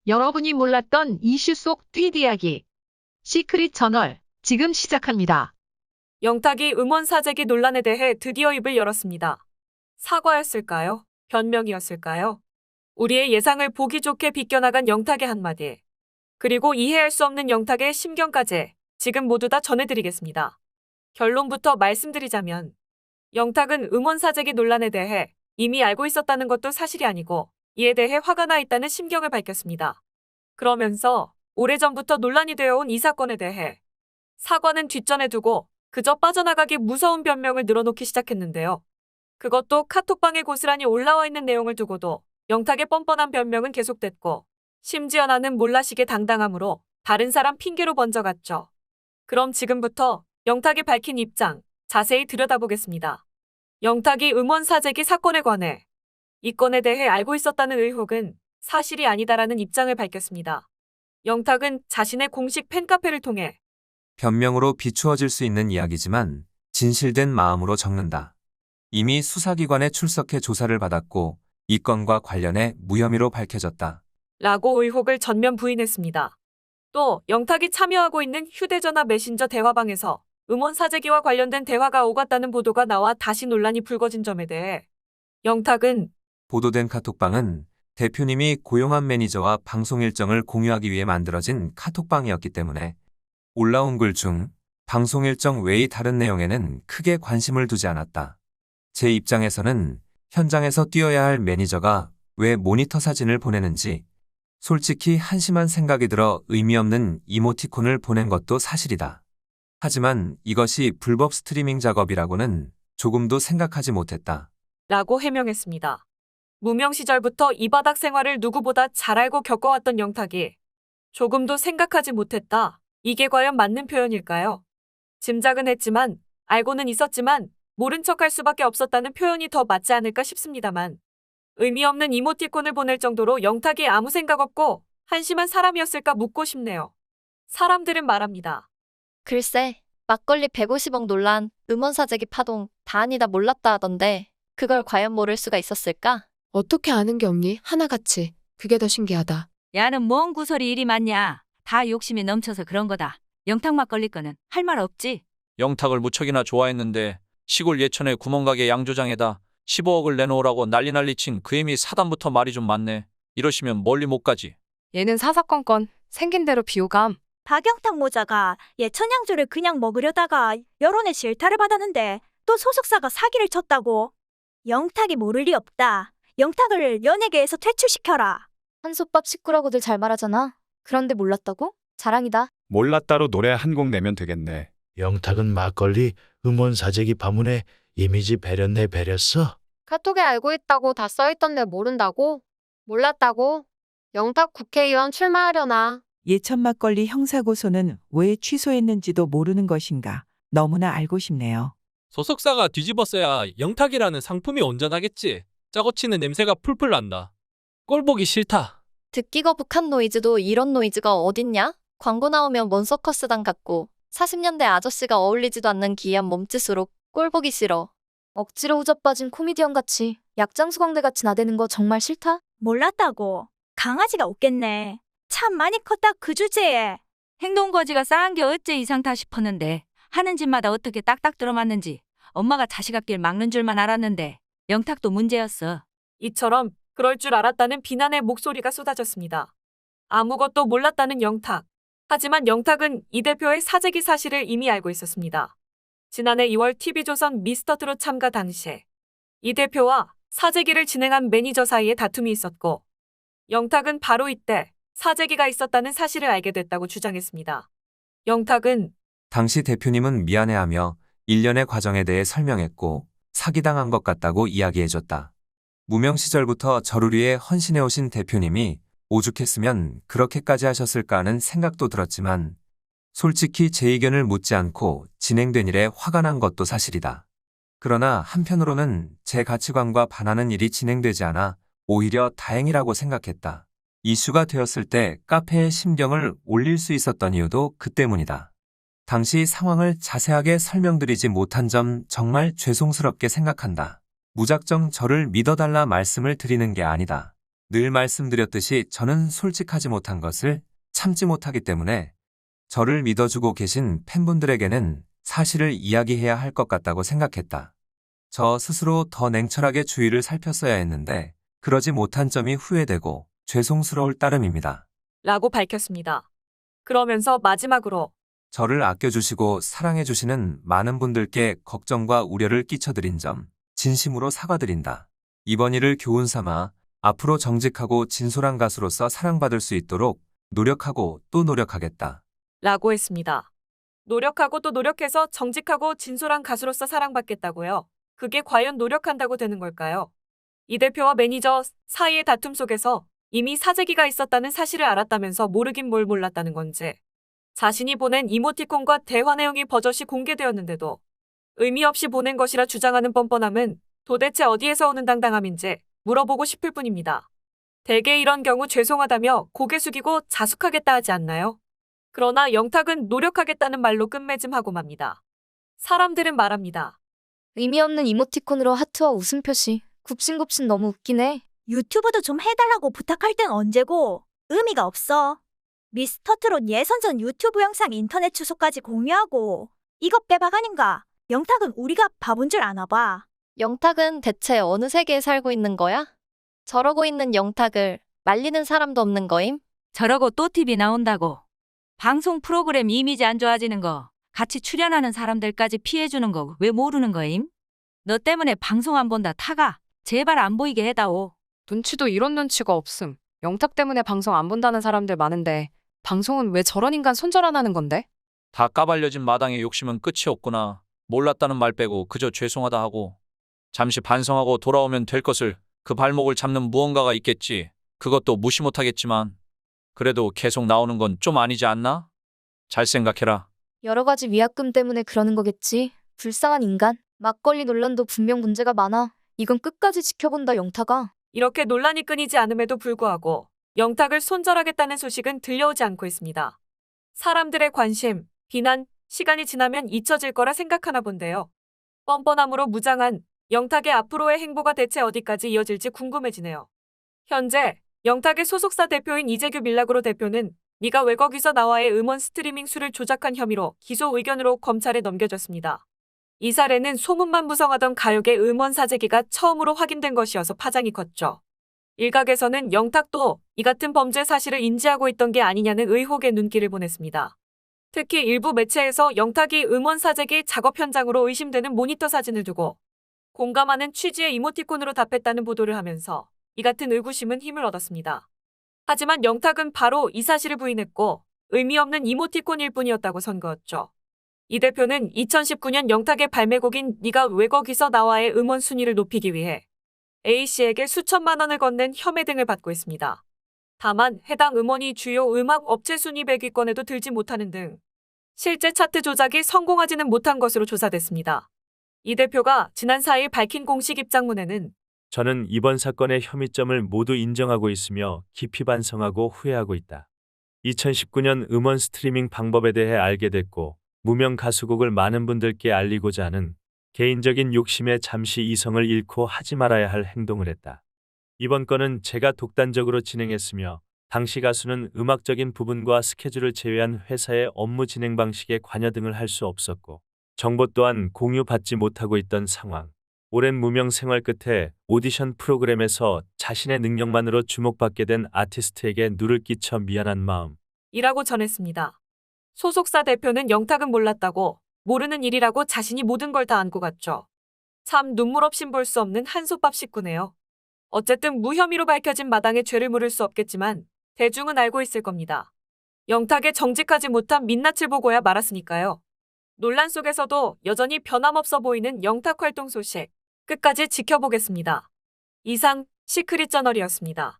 여러분이 몰랐던 이슈 속 뒷이야기. 시크릿 저널, 지금 시작합니다. 영탁이 음원 사재기 논란에 대해 드디어 입을 열었습니다. 사과였을까요? 변명이었을까요? 우리의 예상을 보기 좋게 비껴나간 영탁의 한마디. 그리고 이해할 수 없는 영탁의 심경까지 지금 모두 다 전해드리겠습니다. 결론부터 말씀드리자면 영탁은 음원 사재기 논란에 대해 이미 알고 있었다는 것도 사실이 아니고 이에 대해 화가 나 있다는 심경을 밝혔습니다. 그러면서 오래전부터 논란이 되어온 이 사건에 대해 사과는 뒷전에 두고 그저 빠져나가기 무서운 변명을 늘어놓기 시작했는데요. 그것도 카톡방에 고스란히 올라와 있는 내용을 두고도 영탁의 뻔뻔한 변명은 계속됐고 심지어 나는 몰라식의 당당함으로 다른 사람 핑계로 번져갔죠. 그럼 지금부터 영탁이 밝힌 입장 자세히 들여다보겠습니다. 영탁이 음원 사재기 사건에 관해 이 건에 대해 알고 있었다는 의혹은 사실이 아니다라는 입장을 밝혔습니다. 영탁은 자신의 공식 팬카페를 통해 변명으로 비추어질 수 있는 이야기지만 진실된 마음으로 적는다. 이미 수사기관에 출석해 조사를 받았고 이 건과 관련해 무혐의로 밝혀졌다. 라고 의혹을 전면 부인했습니다. 또 영탁이 참여하고 있는 휴대전화 메신저 대화방에서 음원 사재기와 관련된 대화가 오갔다는 보도가 나와 다시 논란이 불거진 점에 대해 영탁은 보도된 카톡방은 대표님이 고용한 매니저와 방송 일정을 공유하기 위해 만들어진 카톡방이었기 때문에 올라온 글 중 방송 일정 외의 다른 내용에는 크게 관심을 두지 않았다. 제 입장에서는 현장에서 뛰어야 할 매니저가 왜 모니터 사진을 보내는지 솔직히 한심한 생각이 들어 의미 없는 이모티콘을 보낸 것도 사실이다. 하지만 이것이 불법 스트리밍 작업이라고는 조금도 생각하지 못했다. 라고 해명했습니다. 무명 시절부터 이 바닥 생활을 누구보다 잘 알고 겪어왔던 영탁이 조금도 생각하지 못했다. 이게 과연 맞는 표현일까요? 짐작은 했지만 알고는 있었지만 모른 척할 수밖에 없었다는 표현이 더 맞지 않을까 싶습니다만 의미 없는 이모티콘을 보낼 정도로 영탁이 아무 생각 없고 한심한 사람이었을까 묻고 싶네요. 사람들은 말합니다. 글쎄, 막걸리 150억 논란, 음원 사재기 파동 다 아니다 몰랐다 하던데 그걸 과연 모를 수가 있었을까? 어떻게 아는 게 없니? 하나같이. 그게 더 신기하다. 야는 뭔 구설이 이리 많냐. 다 욕심이 넘쳐서 그런 거다. 영탁 막걸리 거는 할 말 없지. 영탁을 무척이나 좋아했는데 시골 예천의 구멍가게 양조장에다 15억을 내놓으라고 난리 친 그 애미 사단부터 말이 좀 많네. 이러시면 멀리 못 가지. 얘는 사사건건 생긴 대로 비호감. 박영탁 모자가 예천양조를 그냥 먹으려다가 여론의 질타를 받았는데 또 소속사가 사기를 쳤다고. 영탁이 모를 리 없다. 영탁을 연예계에서 퇴출시켜라. 한솥밥 식구라고들 잘 말하잖아. 그런데 몰랐다고? 자랑이다. 몰랐다로 노래 한 곡 내면 되겠네. 영탁은 막걸리 음원 사재기 파문에 이미지 배렸네 배렸어. 카톡에 알고 있다고 다 써있던데 모른다고? 몰랐다고? 영탁 국회의원 출마하려나? 예천 막걸리 형사고소는 왜 취소했는지도 모르는 것인가. 너무나 알고 싶네요. 소속사가 뒤집었어야 영탁이라는 상품이 온전하겠지. 짜고 치는 냄새가 풀풀 난다. 꼴 보기 싫다. 듣기 거북한 노이즈도 이런 노이즈가 어딨냐? 광고 나오면 뭔 서커스단 같고 40년대 아저씨가 어울리지도 않는 기이한 몸짓으로 꼴 보기 싫어. 억지로 후져빠진 코미디언같이 약장수광대같이 나대는 거 정말 싫다? 몰랐다고. 강아지가 웃겠네. 참 많이 컸다 그 주제에. 행동거지가 싸한 게 어째 이상타 싶었는데 하는 짓마다 어떻게 딱딱 들어맞는지 엄마가 자식 앞길 막는 줄만 알았는데 영탁도 문제였어. 이처럼 그럴 줄 알았다는 비난의 목소리가 쏟아졌습니다. 아무것도 몰랐다는 영탁. 하지만 영탁은 이 대표의 사재기 사실을 이미 알고 있었습니다. 지난해 2월 TV조선 미스터트롯 참가 당시 이 대표와 사재기를 진행한 매니저 사이에 다툼이 있었고 영탁은 바로 이때 사재기가 있었다는 사실을 알게 됐다고 주장했습니다. 영탁은 당시 대표님은 미안해하며 일련의 과정에 대해 설명했고 사기당한 것 같다고 이야기해줬다. 무명 시절부터 저를 위해 헌신해오신 대표님이 오죽했으면 그렇게까지 하셨을까 하는 생각도 들었지만 솔직히 제 의견을 묻지 않고 진행된 일에 화가 난 것도 사실이다. 그러나 한편으로는 제 가치관과 반하는 일이 진행되지 않아 오히려 다행이라고 생각했다. 이슈가 되었을 때 카페에 심경을 올릴 수 있었던 이유도 그 때문이다. 당시 상황을 자세하게 설명드리지 못한 점 정말 죄송스럽게 생각한다. 무작정 저를 믿어달라 말씀을 드리는 게 아니다. 늘 말씀드렸듯이 저는 솔직하지 못한 것을 참지 못하기 때문에 저를 믿어주고 계신 팬분들에게는 사실을 이야기해야 할 것 같다고 생각했다. 저 스스로 더 냉철하게 주위를 살폈어야 했는데 그러지 못한 점이 후회되고 죄송스러울 따름입니다. 라고 밝혔습니다. 그러면서 마지막으로 저를 아껴주시고 사랑해주시는 많은 분들께 걱정과 우려를 끼쳐드린 점 진심으로 사과드린다. 이번 일을 교훈 삼아 앞으로 정직하고 진솔한 가수로서 사랑받을 수 있도록 노력하고 또 노력하겠다. 라고 했습니다. 노력하고 또 노력해서 정직하고 진솔한 가수로서 사랑받겠다고요? 그게 과연 노력한다고 되는 걸까요? 이 대표와 매니저 사이의 다툼 속에서 이미 사재기가 있었다는 사실을 알았다면서 모르긴 뭘 몰랐다는 건지, 자신이 보낸 이모티콘과 대화 내용이 버젓이 공개되었는데도 의미 없이 보낸 것이라 주장하는 뻔뻔함은 도대체 어디에서 오는 당당함인지 물어보고 싶을 뿐입니다. 대개 이런 경우 죄송하다며 고개 숙이고 자숙하겠다 하지 않나요? 그러나 영탁은 노력하겠다는 말로 끝맺음하고 맙니다. 사람들은 말합니다. 의미 없는 이모티콘으로 하트와 웃음 표시. 굽신굽신 너무 웃기네. 유튜브도 좀 해달라고 부탁할 땐 언제고 의미가 없어. 미스터트롯 예선전 유튜브 영상 인터넷 주소까지 공유하고 이거 빼박 아닌가? 영탁은 우리가 바본 줄 아나 봐. 영탁은 대체 어느 세계에 살고 있는 거야? 저러고 있는 영탁을 말리는 사람도 없는 거임? 저러고 또 TV 나온다고. 방송 프로그램 이미지 안 좋아지는 거, 같이 출연하는 사람들까지 피해주는 거 왜 모르는 거임? 너 때문에 방송 안 본다 타가. 제발 안 보이게 해다오. 눈치도 이런 눈치가 없음. 영탁 때문에 방송 안 본다는 사람들 많은데 방송은 왜 저런 인간 손절 안 하는 건데? 다 까발려진 마당에 욕심은 끝이 없구나. 몰랐다는 말 빼고 그저 죄송하다 하고 잠시 반성하고 돌아오면 될 것을 그 발목을 잡는 무언가가 있겠지. 그것도 무시 못하겠지만 그래도 계속 나오는 건 좀 아니지 않나? 잘 생각해라. 여러 가지 위약금 때문에 그러는 거겠지. 불쌍한 인간. 막걸리 논란도 분명 문제가 많아. 이건 끝까지 지켜본다 영탁아. 이렇게 논란이 끊이지 않음에도 불구하고 영탁을 손절하겠다는 소식은 들려오지 않고 있습니다. 사람들의 관심, 비난, 시간이 지나면 잊혀질 거라 생각하나 본데요. 뻔뻔함으로 무장한 영탁의 앞으로의 행보가 대체 어디까지 이어질지 궁금해지네요. 현재 영탁의 소속사 대표인 이재규 밀라그로 대표는 네가 왜 거기서 나와의 음원 스트리밍 수를 조작한 혐의로 기소 의견으로 검찰에 넘겨졌습니다. 이 사례는 소문만 무성하던 가요계 음원 사재기가 처음으로 확인된 것이어서 파장이 컸죠. 일각에서는 영탁도 이 같은 범죄 사실을 인지하고 있던 게 아니냐는 의혹의 눈길을 보냈습니다. 특히 일부 매체에서 영탁이 음원 사재기 작업 현장으로 의심되는 모니터 사진을 두고 공감하는 취지의 이모티콘으로 답했다는 보도를 하면서 이 같은 의구심은 힘을 얻었습니다. 하지만 영탁은 바로 이 사실을 부인했고 의미 없는 이모티콘일 뿐이었다고 선거였죠. 이 대표는 2019년 영탁의 발매곡인 네가 왜 거기서 나와의 음원 순위를 높이기 위해 A씨에게 수천만 원을 건넨 혐의 등을 받고 있습니다. 다만 해당 음원이 주요 음악 업체 순위 100위권에도 들지 못하는 등 실제 차트 조작이 성공하지는 못한 것으로 조사됐습니다. 이 대표가 지난 4일 밝힌 공식 입장문에는 저는 이번 사건의 혐의점을 모두 인정하고 있으며 깊이 반성하고 후회하고 있다. 2019년 음원 스트리밍 방법에 대해 알게 됐고 무명 가수곡을 많은 분들께 알리고자 하는 개인적인 욕심에 잠시 이성을 잃고 하지 말아야 할 행동을 했다. 이번 건은 제가 독단적으로 진행했으며 당시 가수는 음악적인 부분과 스케줄을 제외한 회사의 업무 진행 방식에 관여 등을 할 수 없었고 정보 또한 공유받지 못하고 있던 상황. 오랜 무명 생활 끝에 오디션 프로그램에서 자신의 능력만으로 주목받게 된 아티스트에게 누를 끼쳐 미안한 마음. 이라고 전했습니다. 소속사 대표는 영탁은 몰랐다고 모르는 일이라고 자신이 모든 걸 다 안고 갔죠. 참 눈물 없인 볼 수 없는 한솥밥 식구네요. 어쨌든 무혐의로 밝혀진 마당에 죄를 물을 수 없겠지만 대중은 알고 있을 겁니다. 영탁의 정직하지 못한 민낯을 보고야 말았으니까요. 논란 속에서도 여전히 변함없어 보이는 영탁 활동 소식 끝까지 지켜보겠습니다. 이상 시크릿 저널이었습니다.